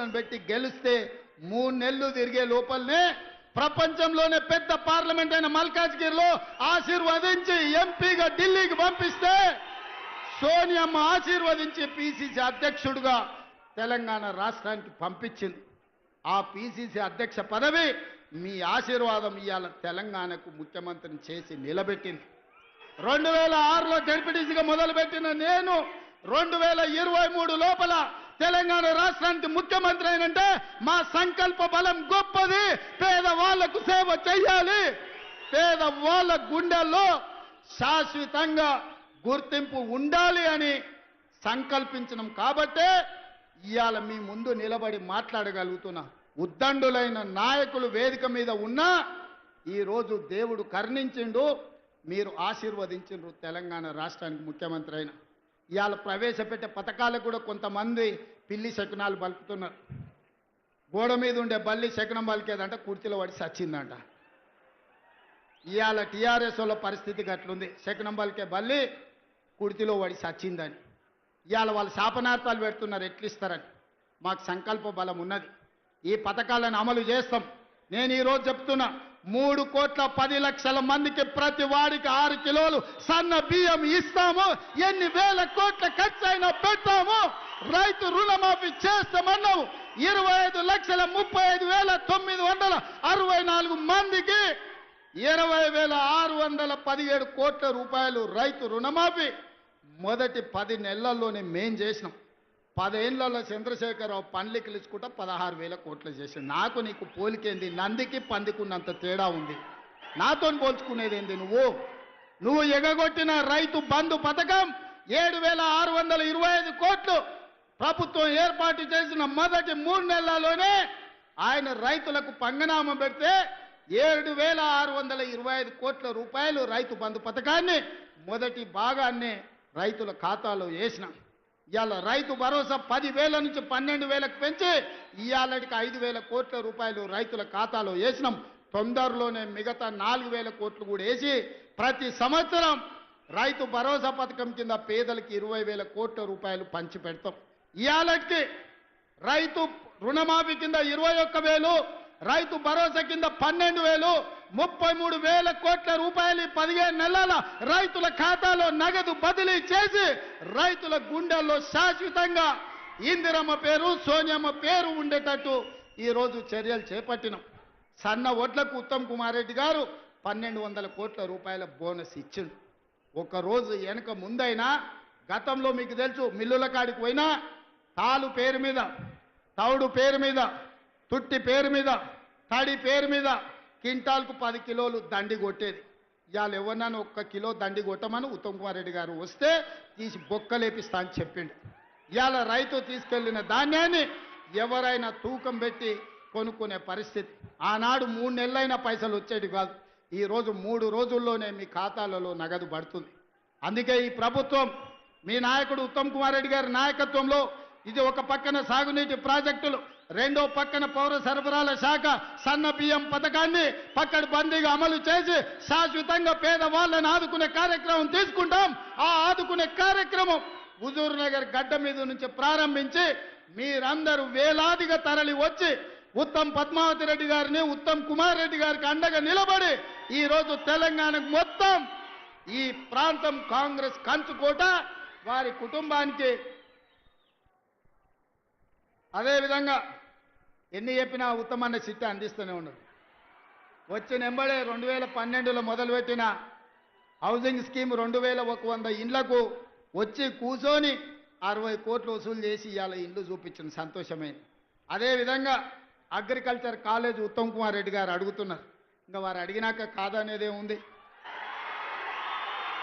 అభ్యర్థులను పెట్టి గెలిస్తే 3 నెలలు తిరిగే లోపలనే ప్రపంచంలోనే పెద్ద పార్లమెంట్ అయిన మల్కాజ్గిరిలో ఆశీర్వదించి ఎంపీగా ఢిల్లీకి పంపిస్తే సోనియమ్మ ఆశీర్వదించి పిసిసి అధ్యక్షుడిగా తెలంగాణ రాష్ట్రానికి పంపించింది. ఆ పిసిసి అధ్యక్ష పదవి మీ ఆశీర్వాదం ఇవాళ తెలంగాణకు ముఖ్యమంత్రిని చేసి నిలబెట్టింది. 2006లో జడ్పీటీసీగా మొదలుపెట్టిన నేను 2023 లోపల తెలంగాణ రాష్ట్రానికి ముఖ్యమంత్రి అయినంటే మా సంకల్ప బలం గొప్పది. పేదవాళ్లకు సేవ చేయాలి, పేదవాళ్ల గుండెల్లో శాశ్వతంగా గుర్తింపు ఉండాలి అని సంకల్పించడం కాబట్టే ఇవాళ మీ ముందు నిలబడి మాట్లాడగలుగుతున్నా. ఉద్దండులైన నాయకులు వేదిక మీద ఉన్నా ఈరోజు దేవుడు కరుణించిండు, మీరు ఆశీర్వదించిండ్రు తెలంగాణ రాష్ట్రానికి ముఖ్యమంత్రి అయిన. ఇవాళ ప్రవేశపెట్టే పథకాలకు కూడా కొంతమంది పిల్లి శకునాలు పలుకుతున్నారు. గోడ మీద ఉండే బల్లి శకునం పలికేదంట, కుర్చీలో పడి సచ్చిందంట. ఇవాళ టీఆర్ఎస్ వాళ్ళ పరిస్థితి అట్లుంది, శకునం పలికే బల్లి కుర్చీలో పడి సచ్చిందని. ఇవాళ వాళ్ళు శాపనార్థాలు పెడుతున్నారు, ఎట్లిస్తారని. మాకు సంకల్ప బలం ఉన్నది, ఈ పథకాలను అమలు చేస్తాం. నేను ఈరోజు చెప్తున్నా, 3,10,00,000 మందికి ప్రతి వాడికి 6 కిలోలు సన్న బియ్యం ఇస్తాము. ఎన్ని వేల కోట్ల ఖర్చు అయినా పెడతాము. రైతు రుణమాఫీ చేస్తామన్నాము. 25,35,964 మందికి 20,617 కోట్ల రూపాయలు రైతు రుణమాఫీ మొదటి 10 నెలల్లోనే మేం చేసినాం. 10 ఏళ్లలో చంద్రశేఖరరావు పండ్లు కిలుచుకుంటా 16,000 కోట్లు చేశాడు. నాకు నీకు పోలికేంది? నందికి పందికున్నంత తేడా ఉంది. నాతో పోల్చుకునేది ఏంది? నువ్వు ఎగగొట్టిన రైతు బంధు పథకం 7,625 కోట్లు ప్రభుత్వం ఏర్పాటు చేసిన మొదటి 3 నెలల్లోనే ఆయన రైతులకు పంగనామం పెడితే 7,625 కోట్ల రూపాయలు రైతు బంధు పథకాన్ని మొదటి భాగాన్ని రైతుల ఖాతాలో వేసినాం. ఇవాళ రైతు భరోసా 10,000 నుంచి 12,000కు పెంచి ఇవాళకి 5,000 కోట్ల రూపాయలు రైతుల ఖాతాలో వేసినాం. తొందరలోనే మిగతా 4,000 కోట్లు కూడా వేసి ప్రతి సంవత్సరం రైతు భరోసా పథకం కింద పేదలకి 20,000 కోట్ల రూపాయలు పంచి పెడతాం. ఇవాళకి రైతు రుణమాఫీ కింద 21,000, రైతు భరోసా కింద 12,000, 33,000 కోట్ల రూపాయలు 15 నెలల రైతుల ఖాతాలో నగదు బదిలీ చేసి రైతుల గుండెల్లో శాశ్వతంగా ఇందిరమ్మ పేరు, సోనియమ్మ పేరు ఉండేటట్టు ఈరోజు చర్యలు చేపట్టినాం. సన్న వడ్లకు ఉత్తమ్ కుమార్ రెడ్డి గారు 1,200 కోట్ల రూపాయల బోనస్ ఇచ్చిండు. ఒకరోజు వెనక ముందైనా గతంలో మీకు తెలుసు, మిల్లుల కాడికి పోయినా తాలు పేరు మీద, తౌడు పేరు మీద, తుట్టి పేరు మీద, తడి పేరు మీద క్వింటాల్కు 10 కిలోలు దండి కొట్టేది. ఇవాళ ఎవరినైనా 1 కిలో దండి కొట్టమని ఉత్తమ్ కుమార్ రెడ్డి గారు వస్తే తీసి బొక్కలేపిస్తా అని చెప్పిండు. ఇవాళ రైతు తీసుకెళ్లిన ధాన్యాన్ని ఎవరైనా తూకం పెట్టి కొనుక్కునే పరిస్థితి. ఆనాడు 3 నెలలైన పైసలు వచ్చేది కాదు. ఈరోజు 3 రోజుల్లోనే మీ ఖాతాలలో నగదు పడుతుంది. అందుకే ఈ ప్రభుత్వం మీ నాయకుడు ఉత్తమ్ కుమార్ రెడ్డి గారి నాయకత్వంలో ఇది ఒక పక్కన సాగునీటి ప్రాజెక్టులు, రెండో పక్కన పౌర సరఫరాల శాఖ సన్న బియ్యం పథకాన్ని పకడ్బందీగా అమలు చేసి శాశ్వతంగా పేదవాళ్ళని ఆదుకునే కార్యక్రమం తీసుకుంటాం. ఆ ఆదుకునే కార్యక్రమం హుజూర్ నగర్ గడ్డ మీద నుంచి ప్రారంభించి మీరందరూ వేలాదిగా తరలి వచ్చి ఉత్తమ్ పద్మావతి రెడ్డి గారిని, ఉత్తమ్ కుమార్ రెడ్డి గారికి అండగా నిలబడి ఈరోజు తెలంగాణకు మొత్తం ఈ ప్రాంతం కాంగ్రెస్ కంచుకోట, వారి కుటుంబానికి అదేవిధంగా ఎన్ని చెప్పినా ఉత్తమన్న సిట్టి అందిస్తూనే ఉన్నారు. వచ్చిన ఎంబడే 2012లో మొదలుపెట్టిన హౌసింగ్ స్కీమ్ 2,100 ఇండ్లకు వచ్చి కూర్చొని 60 కోట్లు వసూలు చేసి ఇవాళ ఇండ్లు చూపించిన సంతోషమైంది. అదేవిధంగా అగ్రికల్చర్ కాలేజ్ ఉత్తమ్ కుమార్ రెడ్డి గారు అడుగుతున్నారు. ఇంకా వారు అడిగినాక కాదనేదే ఉంది.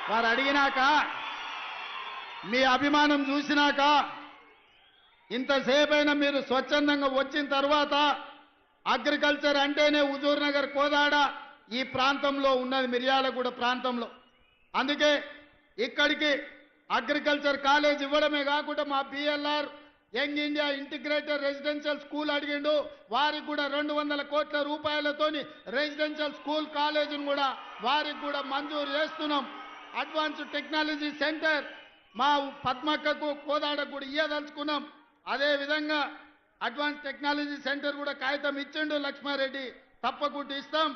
వారు అడిగినాక మీ అభిమానం చూసినాక ఇంతసేపైనా మీరు స్వచ్ఛందంగా వచ్చిన తర్వాత అగ్రికల్చర్ అంటేనే హుజూర్ నగర్, కోదాడ ఈ ప్రాంతంలో ఉన్నది, మిర్యాలగూడ ప్రాంతంలో. అందుకే ఇక్కడికి అగ్రికల్చర్ కాలేజ్ ఇవ్వడమే కాకుండా మా BLR young India integrated residential school అడిగిండు. వారికి కూడా 200 కోట్ల రూపాయలతోని రెసిడెన్షియల్ స్కూల్ కాలేజీని కూడా వారికి కూడా మంజూరు చేస్తున్నాం. అడ్వాన్స్డ్ టెక్నాలజీ సెంటర్ మా పద్మక్కకు, కోదాడకు కూడా ఇయ్యదలుచుకున్నాం. అదేవిధంగా అడ్వాన్స్ టెక్నాలజీ సెంటర్ కూడా కాగితం ఇచ్చిండు లక్ష్మారెడ్డి, తప్పకుండా ఇస్తాం.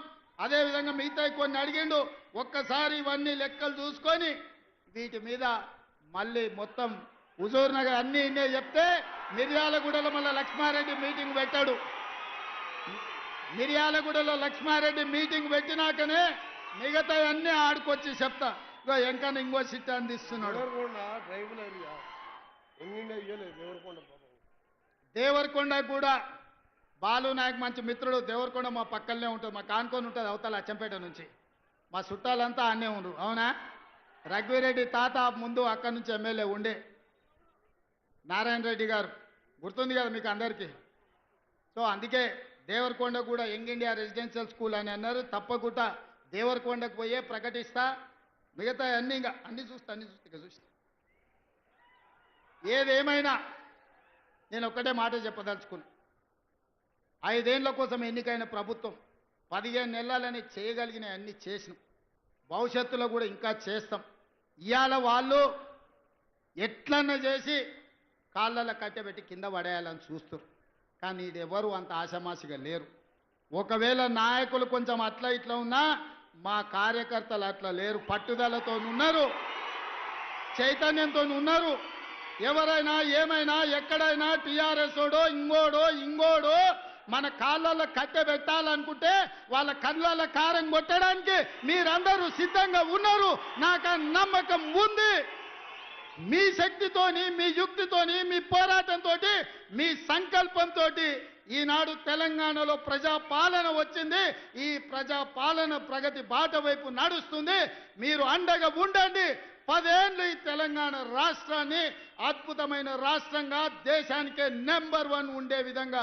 అదేవిధంగా మిగతా కొన్ని అడిగిండు. ఒక్కసారి ఇవన్నీ లెక్కలు చూసుకొని వీటి మీద మళ్ళీ మొత్తం హుజూర్ నగర్ అన్నీ ఇన్నే చెప్తే మిర్యాలగూడలో మళ్ళీ లక్ష్మారెడ్డి మీటింగ్ పెట్టాడు. మిర్యాలగూడలో లక్ష్మారెడ్డి మీటింగ్ పెట్టినాకనే మిగతా అన్నీ ఆడుకొచ్చి చెప్తా. ఇగో ఎంకన్నా ఇంకో సిట్ అందిస్తున్నాడు. దేవరకొండ కూడా బాలు నాయక్ మంచి మిత్రుడు. దేవరకొండ మా పక్కనే ఉంటుంది, మా కానుకొని ఉంటుంది అవతల అచ్చంపేట నుంచి. మా చుట్టాలంతా అన్నే ఉండు. అవునా? రఘువీరెడ్డి తాత ముందు అక్కడి నుంచి ఎమ్మెల్యే ఉండే నారాయణ రెడ్డి గారు గుర్తుంది కదా మీకు అందరికీ. సో అందుకే దేవరకొండ కూడా యంగ్ ఇండియా రెసిడెన్షియల్ స్కూల్ అని అన్నారు. తప్పకుండా దేవరకొండకు పోయే ప్రకటిస్తా. మిగతా అన్నీ ఇంకా అన్నీ చూస్తా ఇక చూస్తా. ఏదేమైనా నేను ఒక్కటే మాట చెప్పదలుచుకున్నా. 5 ఏళ్ల కోసం ఎన్నికైన ప్రభుత్వం 15 నెలలని చేయగలిగిన అన్ని చేసినాం. భవిష్యత్తులో కూడా ఇంకా చేస్తాం. ఇవాళ వాళ్ళు ఎట్లన్నా చేసి కాళ్ళలో కట్టెబెట్టి కింద పడేయాలని చూస్తారు. కానీ ఇది ఎవరు అంత ఆషామాషిగా లేరు. ఒకవేళ నాయకులు కొంచెం అట్లా ఇట్లా ఉన్నా మా కార్యకర్తలు అట్లా లేరు. పట్టుదలతో ఉన్నారు, చైతన్యంతో ఉన్నారు. ఎవరైనా ఏమైనా ఎక్కడైనా టీఆర్ఎస్ ఓడో ఇంగోడో మన కాళ్ళల్లో కట్టె పెట్టాలనుకుంటే వాళ్ళ కళ్ళల్లో కారం కొట్టడానికి మీరందరూ సిద్ధంగా ఉన్నారు. నాకు ఆ నమ్మకం ఉంది. మీ శక్తితోని, మీ యుక్తితోని, మీ పోరాటంతో, మీ సంకల్పంతో ఈనాడు తెలంగాణలో ప్రజాపాలన వచ్చింది. ఈ ప్రజాపాలన ప్రగతి బాట వైపు నడుస్తుంది. మీరు అండగా ఉండండి. 10 ఏళ్ళు ఈ తెలంగాణ రాష్ట్రాన్ని అద్భుతమైన రాష్ట్రంగా దేశానికే నెంబర్ 1 ఉండే విధంగా